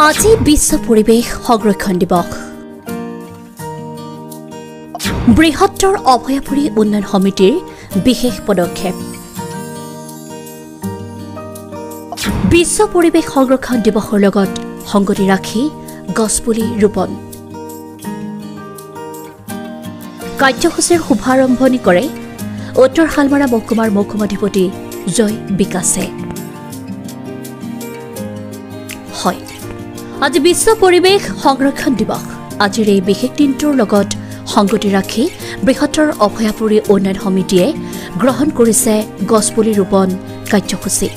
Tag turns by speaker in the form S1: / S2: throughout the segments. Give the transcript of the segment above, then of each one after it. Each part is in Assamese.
S1: আজি বিশ্ব পৰিৱেশ সংৰক্ষণ দিৱস। বৃহত্তৰ অভয়াপুৰী উন্নয়ন সমিতিৰ বিশেষ পদক্ষেপ। বিশ্ব পৰিৱেশ সংৰক্ষণ দিৱসৰ লগত সংগতি ৰাখি গছপুলি ৰোপণ কাৰ্যসূচীৰ শুভাৰম্ভণি কৰে উত্তৰ শালমাৰা মহকুমাৰ মহকুমাধিপতি জয় বিকাশে। হয়, আজি বিশ্ব পৰিৱেশ সংৰক্ষণ দিৱস। আজিৰ এই বিশেষ দিনটোৰ লগত সংগতি ৰাখি বৃহত্তৰ অভয়াপুৰী উন্নয়ন সমিতিয়ে গ্ৰহণ কৰিছে গছপুলি ৰোপণ কাৰ্যসূচী।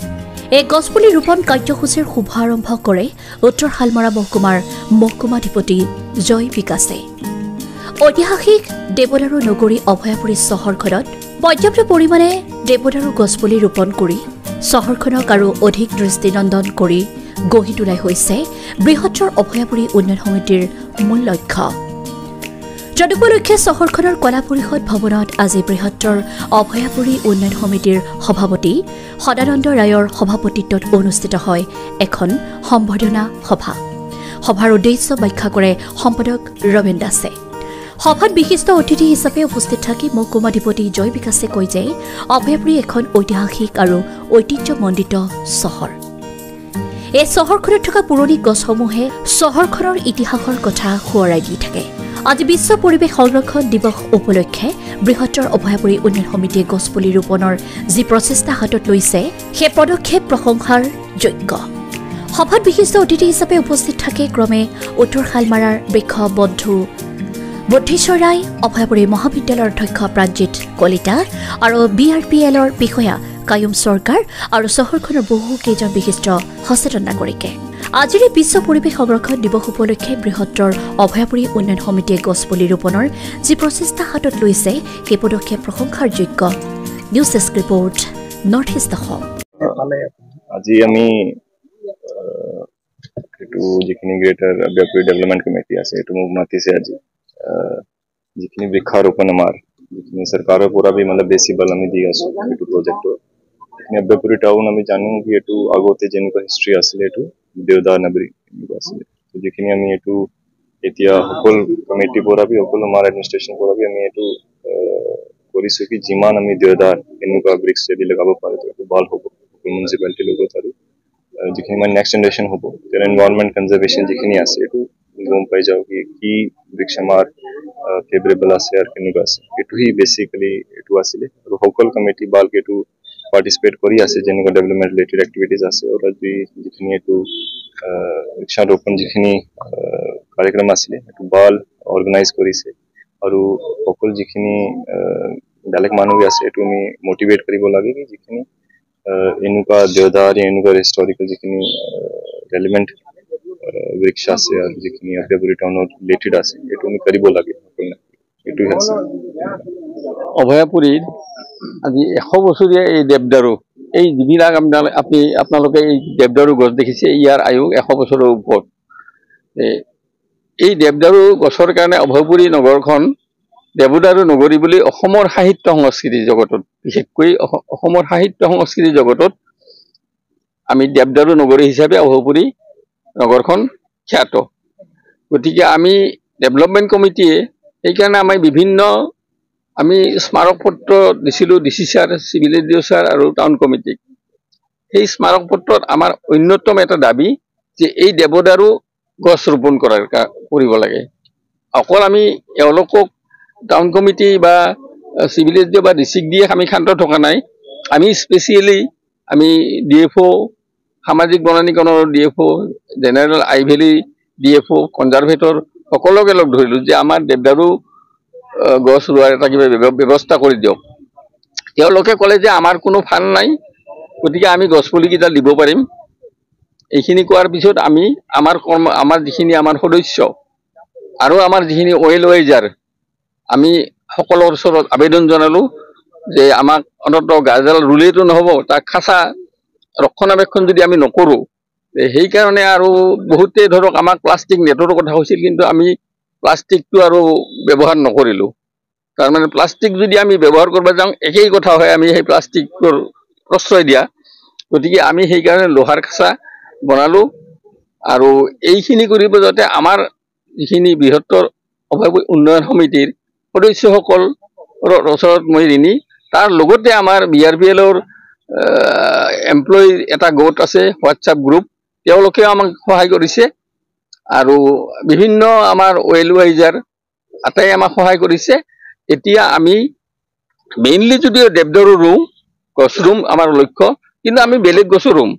S1: এই গছপুলি ৰোপণ কাৰ্যসূচীৰ শুভাৰম্ভ কৰে উত্তৰ শালমাৰা মহকুমাৰ মহকুমাধিপতি জয় বিকাশে। ঐতিহাসিক দেৱদাৰু নগৰী অভয়াপুৰী চহৰখনত পৰ্যাপ্ত পৰিমাণে দেৱদাৰু গছপুলি ৰোপণ কৰি চহৰখনক আৰু অধিক দৃষ্টিনন্দন কৰি গঢ়ি তোলাই হৈছে বৃহত্তৰ অভয়াপুৰী উন্নয়ন সমিতিৰ মূল লক্ষ্য। তদুপলক্ষে চহৰখনৰ কলা পৰিষদ ভৱনত আজি বৃহত্তৰ অভয়াপুৰী উন্নয়ন সমিতিৰ সভাপতি সদানন্দ ৰায়ৰ সভাপতিত্বত অনুষ্ঠিত হয় এখন সম্বৰ্ধনা সভা। সভাৰ উদ্দেশ্য ব্যাখ্যা কৰে সম্পাদক ৰবীন দাসে। সভাত বিশিষ্ট অতিথি হিচাপে উপস্থিত থাকি মহকুমাধিপতি জয় বিকাশে কয় যে অভয়াপুৰী এখন ঐতিহাসিক আৰু ঐতিহ্যমণ্ডিত চহৰ। এই চহৰখনত থকা পুৰণি গছসমূহে চহৰখনৰ ইতিহাসৰ কথা সোঁৱৰাই দি থাকে। আজি বিশ্ব পৰিৱেশ সংৰক্ষণ দিৱস উপলক্ষে বৃহত্তৰ অভয়াপুৰী উন্নয়ন সমিতিয়ে গছপুলি ৰোপণৰ যি প্ৰচেষ্টা হাতত লৈছে সেই পদক্ষেপ প্ৰশংসাৰ যোগ্য। সভাত বিশিষ্ট অতিথি হিচাপে উপস্থিত থাকে ক্ৰমে উত্তৰ শালমাৰাৰ বৃক্ষ বন্ধু বুদ্ধিশ্বৰ ৰায়, অভয়াপুৰী মহাবিদ্যালয়ৰ অধ্যক্ষ প্ৰাঞ্জিত কলিতা আৰু BRPLৰ বিষয়া কায়ুম চৰকাৰ আৰু চহৰখনৰ বহু কেইজন বিশিষ্ট সচেতন নাগৰিকে। আজিৰ বিশ্ব পৰিৱেশ সংৰক্ষণ দিৱস উপলক্ষে বৃহত্তৰ অভয়াপুৰী উন্নয়ন সমিতিয়ে গছপুলি ৰোপণৰ যি প্ৰচেষ্টা হাতত লৈছে সেই পদক্ষেপ প্ৰশংসাৰ যোগ্য। News desk report, north east Assam.
S2: আজি আমি এইটো যিখিনি গ্ৰেটাৰ অভয়াপুৰী ডেভেলপমেণ্ট কমিটি আছে এইটো মোক মাতিছে আজি যিখিনি বৃক্ষাৰোপণ আমাৰ যিখিনি চৰকাৰৰ পৰা বি বেছি বল আমি দি আছো এইটো প্ৰজেক্টৰ। যিখিনি অভয়াপুৰী টাউন আমি জানো কি এইটো আগতে যেনেকুৱা হিষ্ট্ৰী আছিলে এইটো দেৱদাৰ নগৰী এনেকুৱা আছিলে। যিখিনি আমি এইটো এতিয়া সকল কমিটিৰ পৰা বি সকলো আমাৰ এডমিনিষ্ট্ৰেশ্যন পৰা বি আমি এইটো কৰিছো কি যিমান আমি দেৱদাৰ এনেকুৱা বৃক্ষ যদি লগাব পাৰো এইটো ভাল হ'ব মিউনিচিপালিটিৰ লগত আৰু যিখিনি মানে নেক্সট জেনেৰেশ্যন হ'ব তেওঁৰ এনভাইৰনমেণ্ট কনজাৰ্ভেশ্যন যিখিনি আছে এইটো গম পাই যাওঁ কি বৃক্ষ আমাৰ ফেভৰেবল আছে আৰু কেনেকুৱা আছে। এইটোহি বেচিকেলি এইটো আছিলে আৰু সকল কমিটি ভালকে এইটো পাৰ্টিচিপেট কৰি আছে যেনেকুৱা ডেভেলপমেণ্ট ৰিলেটেড এক্টিভিটিজ আছে আৰু যিখিনি এইটো বৃক্ষাৰোপণ যিখিনি কাৰ্যক্ৰম আছিলে এইটো ভাল অৰ্গেনাইজ কৰিছে আৰু সকল যিখিনি বেলেগ মানুহ আছে এইটো আমি মটিভেট কৰিব লাগে কি যিখিনি এনেকুৱা দেৱদাৰ এনেকুৱা হিষ্টৰিকেল যিখিনি ৰেলিভেণ্ট বৃক্ষ আছে আৰু যিখিনি অভয়াপুৰী টাউনত ৰিলেটেড আছে এইটো আমি কৰিব লাগে। এইটোৱে আছে
S3: অভয়াপুৰীত আজি 100 বছৰীয়া এই দেৱদাৰু এই যিবিলাক আপোনালোকে এই দেৱদাৰু গছ দেখিছে ইয়াৰ আয়ু 100 বছৰৰ ওপৰত। এই দেৱদাৰু গছৰ কাৰণে অভয়াপুৰী নগৰখন দেৱদাৰু নগৰী বুলি অসমৰ সাহিত্য সংস্কৃতি জগতত বিশেষকৈ অসমৰ সাহিত্য সংস্কৃতি জগতত আমি দেৱদাৰু নগৰী হিচাপে অভয়াপুৰী নগৰখন খ্যাত। গতিকে আমি ডেভেলপমেণ্ট কমিটিয়ে সেইকাৰণে আমি স্মাৰক পত্ৰ দিছিলোঁ DC ছাৰ, চিভিল এডিঅ' ছাৰ আৰু টাউন কমিটিক। সেই স্মাৰক পত্ৰত আমাৰ অন্যতম এটা দাবী যে এই দেৱদাৰু গছ ৰোপণ কৰিব লাগে। অকল আমি এওঁলোকক টাউন কমিটি বা চিভিল এডিঅ' বা ডিচিক দিয়ে আমি ক্ষান্ত থকা নাই। আমি স্পেচিয়েলি আমি DFO, সামাজিক বনানীকৰণৰ DFO, জেনেৰেল আই ভেলি DFO, কনজাৰভেটৰ সকলোকে লগ ধৰিলোঁ যে আমাৰ দেৱদাৰু গছ ৰোৱাৰ এটা কিবা ব্যৱস্থা কৰি দিয়ক। তেওঁলোকে ক'লে যে আমাৰ কোনো ফাণ্ড নাই, গতিকে আমি গছপুলিকেইটা দিব পাৰিম। এইখিনি কোৱাৰ পিছত আমি আমাৰ যিখিনি আমাৰ সদস্য আৰু আমাৰ যিখিনি ৱেজাৰ আমি সকলোৰ ওচৰত আবেদন জনালোঁ যে আমাক অন্ততঃ গাছডাল ৰুলেইতো নহ'ব, তাক খাচা ৰক্ষণাবেক্ষণ যদি আমি নকৰোঁ সেইকাৰণে আৰু বহুতে ধৰক আমাক প্লাষ্টিক নেটৰ কথা কৈছিল, কিন্তু আমি প্লাষ্টিকটো আৰু ব্যৱহাৰ নকৰিলোঁ। তাৰমানে প্লাষ্টিক যদি আমি ব্যৱহাৰ কৰিব যাওঁ একেই কথা হয়, আমি সেই প্লাষ্টিকৰ প্ৰশ্ৰয় দিয়া। গতিকে আমি সেইকাৰণে লোহাৰ খাচা বনালোঁ আৰু এইখিনি কৰিব যাতে আমাৰ যিখিনি বৃহত্তৰ অভয়াপুৰী উন্নয়ন সমিতিৰ সদস্যসকলৰ ওচৰত মই ঋণী তাৰ লগতে আমাৰ BRPLৰ এমপ্লয়ীৰ এটা গোট আছে হোৱাটছআপ গ্ৰুপ তেওঁলোকেও আমাক সহায় কৰিছে আৰু বিভিন্ন আমাৰ ওয়েল ওয়াইজাৰ আটাই আমাক সহায় কৰিছে এতিয়া আমি মেইনলি যদিও দেৱদাৰু ৰুম গছ ৰুম আমাৰ লক্ষ্য কিন্তু আমি বেলেগ গছো ৰুম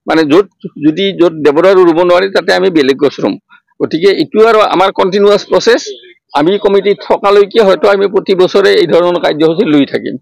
S3: মানে য'ত দেৱদাৰু ৰুব নোৱাৰি তাতে আমি বেলেগ গছ ৰুম গতিকে এইটো আৰু আমাৰ কণ্টিনিউৱাছ প্ৰচেছ আমি কমিটিত থকালৈকে হয়তো আমি প্ৰতি বছৰে এই ধৰণৰ কাৰ্যসূচী লৈ থাকিম